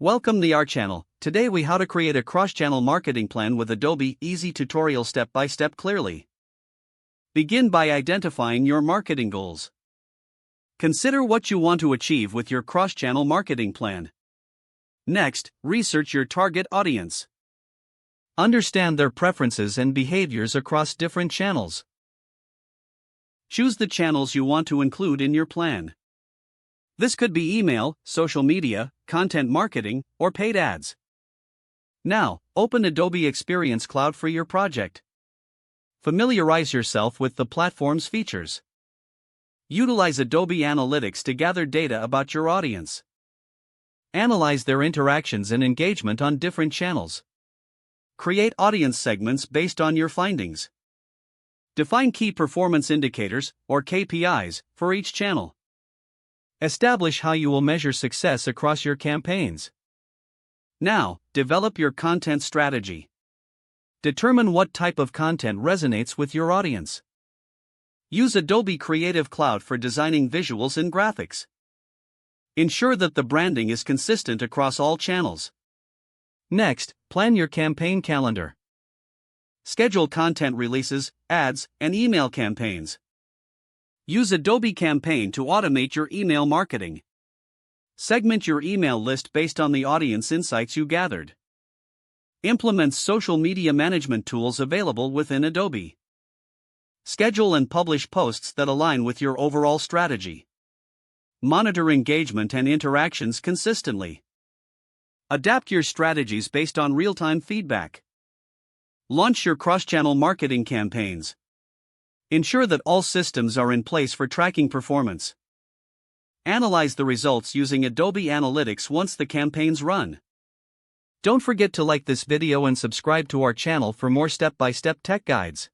Welcome to our channel. Today we how to create a cross-channel marketing plan with Adobe. Easy tutorial step by step clearly. Begin by identifying your marketing goals. Consider what you want to achieve with your cross-channel marketing plan. Next, research your target audience. Understand their preferences and behaviors across different channels. Choose the channels you want to include in your plan. This could be email, social media, content marketing, or paid ads. Now, open Adobe Experience Cloud for your project. Familiarize yourself with the platform's features. Utilize Adobe Analytics to gather data about your audience. Analyze their interactions and engagement on different channels. Create audience segments based on your findings. Define key performance indicators, or KPIs, for each channel. Establish how you will measure success across your campaigns. Now, develop your content strategy. Determine what type of content resonates with your audience. Use Adobe Creative Cloud for designing visuals and graphics. Ensure that the branding is consistent across all channels. Next, plan your campaign calendar. Schedule content releases, ads, and email campaigns. Use Adobe Campaign to automate your email marketing. Segment your email list based on the audience insights you gathered. Implement social media management tools available within Adobe. Schedule and publish posts that align with your overall strategy. Monitor engagement and interactions consistently. Adapt your strategies based on real-time feedback. Launch your cross-channel marketing campaigns. Ensure that all systems are in place for tracking performance. Analyze the results using Adobe Analytics once the campaigns run. Don't forget to like this video and subscribe to our channel for more step-by-step tech guides.